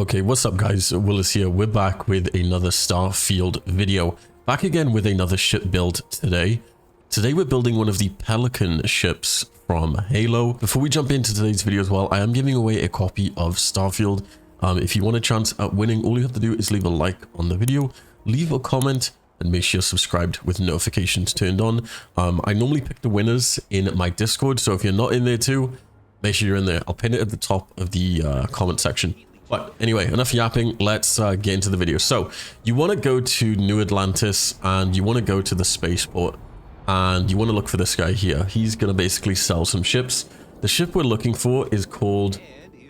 Okay, what's up guys, Willis here. We're back with another Starfield video. Back again with another ship build today. Today we're building one of the Pelican ships from Halo. Before we jump into today's video as well, I am giving away a copy of Starfield. If you want a chance at winning, all you have to do is leave a like on the video, leave a comment, and make sure you're subscribed with notifications turned on. I normally pick the winners in my Discord, so if you're not in there too, make sure you're in there. I'll pin it at the top of the comment section. But anyway, enough yapping, let's get into the video. So you want to go to New Atlantis and you want to go to the spaceport and you want to look for this guy here. He's going to basically sell some ships. The ship we're looking for is called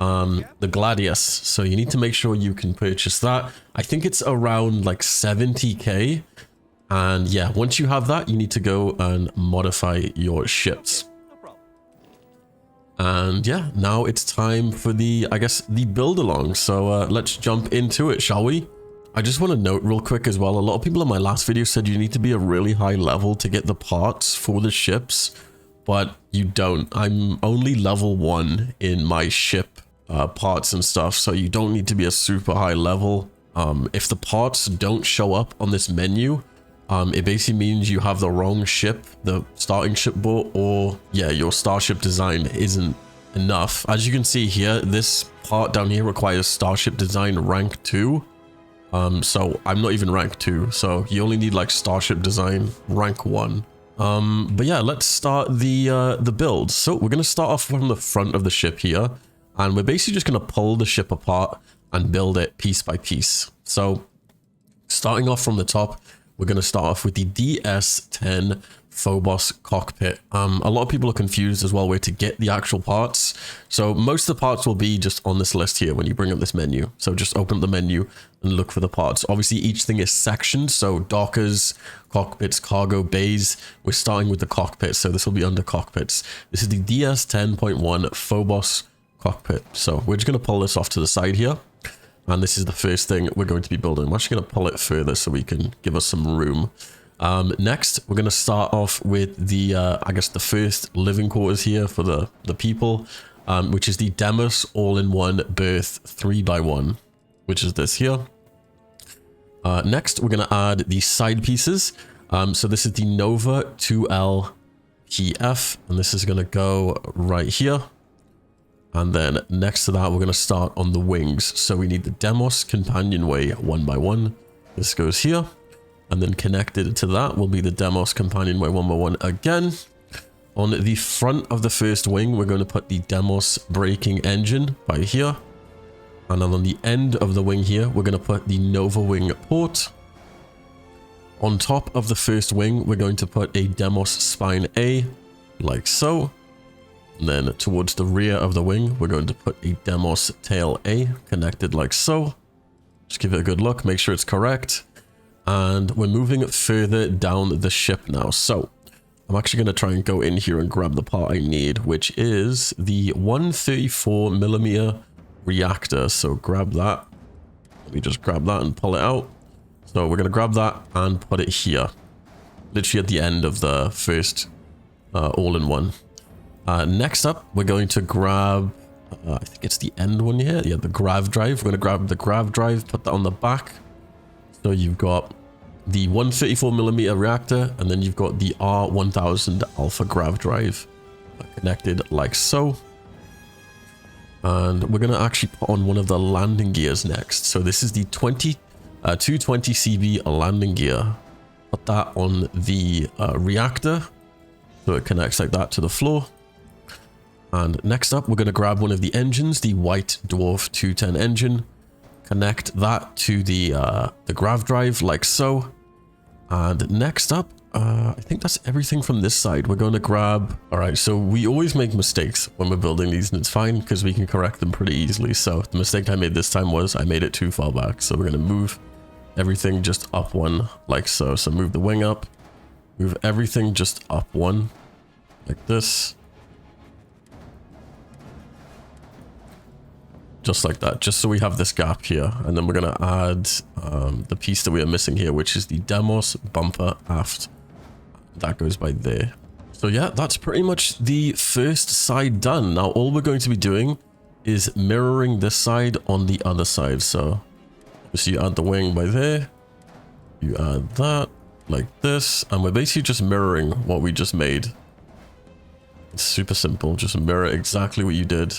the Gladius. So you need to make sure you can purchase that. I think it's around like 70k. And yeah, once you have that, you need to go and modify your ships. And yeah, now it's time for the, I guess, the build along. So let's jump into it, shall we? I just want to note real quick as well, a lot of people in my last video said you need to be a really high level to get the parts for the ships, but you don't. I'm only level 1 in my ship parts and stuff, so you don't need to be a super high level. If the parts don't show up on this menu, it basically means you have the wrong ship, the starting ship boat, or yeah, your starship design isn't enough. As you can see here, this part down here requires starship design rank 2. So I'm not even rank 2, so you only need like starship design rank 1. But yeah, let's start the build. So we're gonna start off from the front of the ship here, and we're basically just gonna pull the ship apart and build it piece by piece. So starting off from the top, we're going to start off with the DS-10 Phobos cockpit. A lot of people are confused as well where to get the actual parts. So most of the parts will be just on this list here when you bring up this menu. So just open up the menu and look for the parts. Obviously each thing is sectioned. So dockers, cockpits, cargo bays. We're starting with the cockpit. So this will be under cockpits. This is the DS-10.1 Phobos cockpit. So we're just going to pull this off to the side here. And this is the first thing we're going to be building. I'm actually going to pull it further so we can give us some room. Next, we're going to start off with the, I guess, the first living quarters here for the people, which is the Demos all-in-one berth 3x1, which is this here. Next, we're going to add the side pieces. So this is the Nova 2L PF, and this is going to go right here. And then next to that, we're going to start on the wings. So we need the Demos companionway 1x1. This goes here. And then connected to that will be the Demos companionway 1x1 again. On the front of the first wing, we're going to put the Demos braking engine by here. And then on the end of the wing here, we're going to put the Nova wing port. On top of the first wing, we're going to put a Demos spine A, like so. And then towards the rear of the wing, we're going to put a Demos tail A connected like so. Just give it a good look, make sure it's correct. And we're moving further down the ship now. So I'm actually going to try and go in here and grab the part I need, which is the 134mm reactor. So grab that. Let me just grab that and pull it out. So we're going to grab that and put it here. Literally at the end of the first all-in-one. Next up, we're going to grab, I think it's the end one here. Yeah, the grav drive. We're going to grab the grav drive, put that on the back. So you've got the 134mm reactor, and then you've got the R1000 alpha grav drive connected like so. And we're going to actually put on one of the landing gears next. So this is the 220cb landing gear. Put that on the reactor. So it connects like that to the floor. And next up, we're going to grab one of the engines, the White Dwarf 210 engine, connect that to the grav drive like so. And next up, I think that's everything from this side. We're going to grab, all right, so we always make mistakes when we're building these, and it's fine because we can correct them pretty easily. So the mistake I made this time was I made it too far back. So we're going to move everything just up one like so. So move the wing up, move everything just up one like this. Just like that, just so we have this gap here. And then we're going to add the piece that we are missing here, which is the Demos bumper aft. That goes by there. So yeah, that's pretty much the first side done. Now all we're going to be doing is mirroring this side on the other side. So you add the wing by there, you add that like this, and we're basically just mirroring what we just made. It's super simple. Just mirror exactly what you did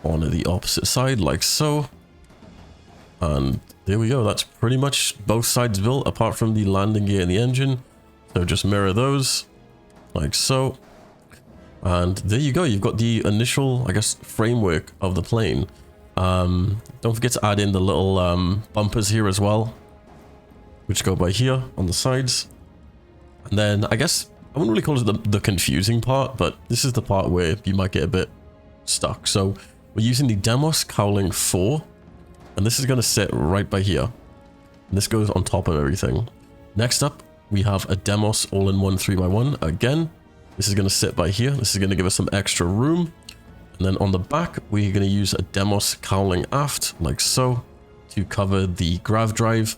on the opposite side, like so. And there we go. That's pretty much both sides built, apart from the landing gear and the engine. So just mirror those, like so. And there you go. You've got the initial, I guess, framework of the plane. Don't forget to add in the little bumpers here as well, which go by here on the sides. And then I guess I wouldn't really call it the confusing part, but this is the part where you might get a bit stuck. So we're using the Demos Cowling 4, and this is going to sit right by here. And this goes on top of everything. Next up, we have a Demos all-in-one 3x1. Again, this is going to sit by here. This is going to give us some extra room. And then on the back, we're going to use a Demos Cowling Aft, like so, to cover the grav drive.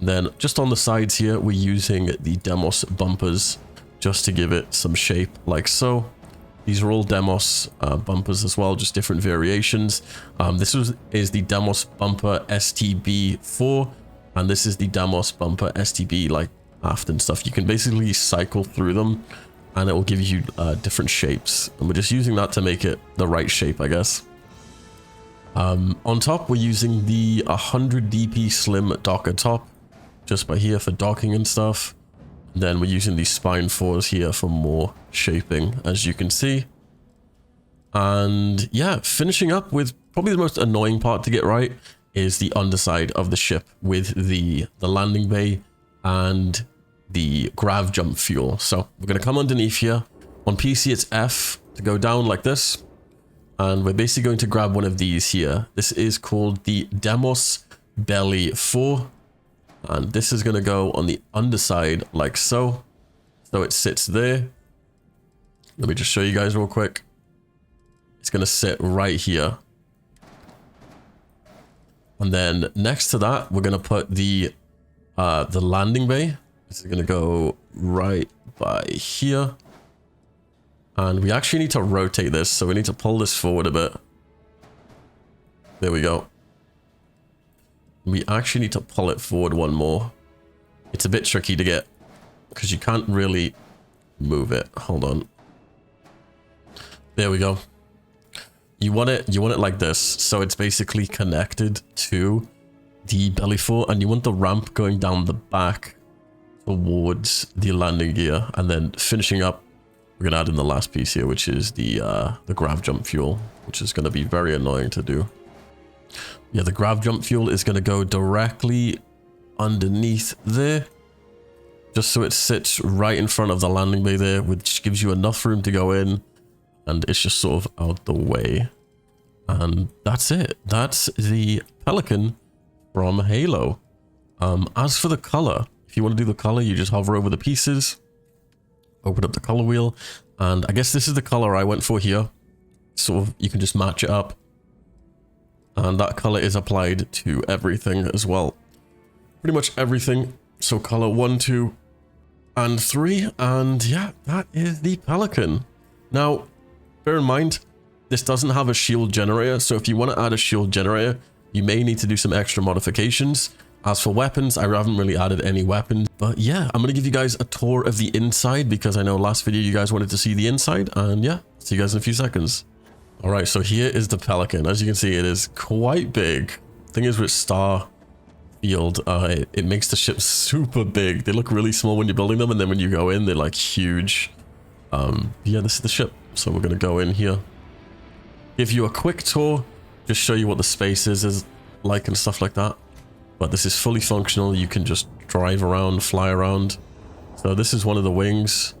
And then just on the sides here, we're using the Demos bumpers just to give it some shape, like so. These are all Demos bumpers as well, just different variations. This is the Demos bumper STB4, and this is the Demos bumper STB like aft and stuff. You can basically cycle through them, and it will give you different shapes. And we're just using that to make it the right shape, I guess. On top, we're using the 100 DP Slim Docker top, just by here for docking and stuff. Then we're using these spine 4s here for more shaping, as you can see. And yeah, finishing up with probably the most annoying part to get right is the underside of the ship with the landing bay and the grav jump fuel. So we're going to come underneath here. On PC, it's F to go down like this. And we're basically going to grab one of these here. This is called the Demos Belly 4. And this is going to go on the underside like so. So it sits there. Let me just show you guys real quick. It's going to sit right here. And then next to that, we're going to put the landing bay. This is going to go right by here. And we actually need to rotate this. So we need to pull this forward a bit. There we go. We actually need to pull it forward one more. It's a bit tricky to get because you can't really move it. Hold on. There we go. You want it like this. So it's basically connected to the belly 4, and you want the ramp going down the back towards the landing gear, and then finishing up, we're gonna add in the last piece here, which is the grav jump fuel, which is going to be very annoying to do. Yeah, the grav jump fuel is going to go directly underneath there, just so it sits right in front of the landing bay there, which gives you enough room to go in, and it's just sort of out the way. And that's it. That's the Pelican from Halo. As for the color, if you want to do the color, you just hover over the pieces, open up the color wheel, and I guess this is the color I went for here. Sort of, you can just match it up. And that color is applied to everything as well. Pretty much everything. So color 1, 2, and 3. And yeah, that is the Pelican. Now, bear in mind, this doesn't have a shield generator. So if you want to add a shield generator, you may need to do some extra modifications. As for weapons, I haven't really added any weapons. But yeah, I'm going to give you guys a tour of the inside, because I know last video you guys wanted to see the inside. And yeah, see you guys in a few seconds. All right, so here is the Pelican. As you can see, it is quite big. Thing is, with Starfield, it makes the ship super big. They look really small when you're building them, and then when you go in, they're like huge. Yeah, this is the ship. So we're gonna go in here, give you a quick tour, just show you what the space is like and stuff like that. But this is fully functional. You can just drive around, fly around. So this is one of the wings,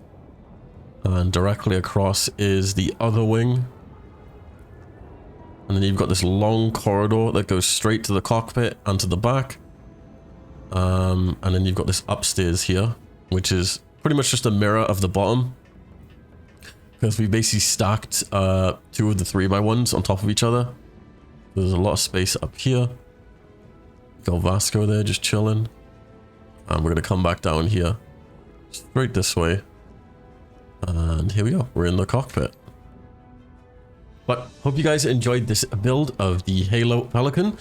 and directly across is the other wing. And then you've got this long corridor that goes straight to the cockpit and to the back. And then you've got this upstairs here, which is pretty much just a mirror of the bottom, because we basically stacked 2 of the 3x1s on top of each other. There's a lot of space up here. Got Vasco there just chilling. And we're going to come back down here, straight this way. And here we go. We're in the cockpit. But hope you guys enjoyed this build of the Halo Pelican.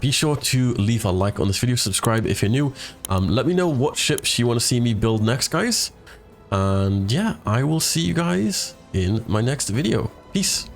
Be sure to leave a like on this video, subscribe if you're new. Let me know what ships you want to see me build next, guys. And yeah, I will see you guys in my next video. Peace.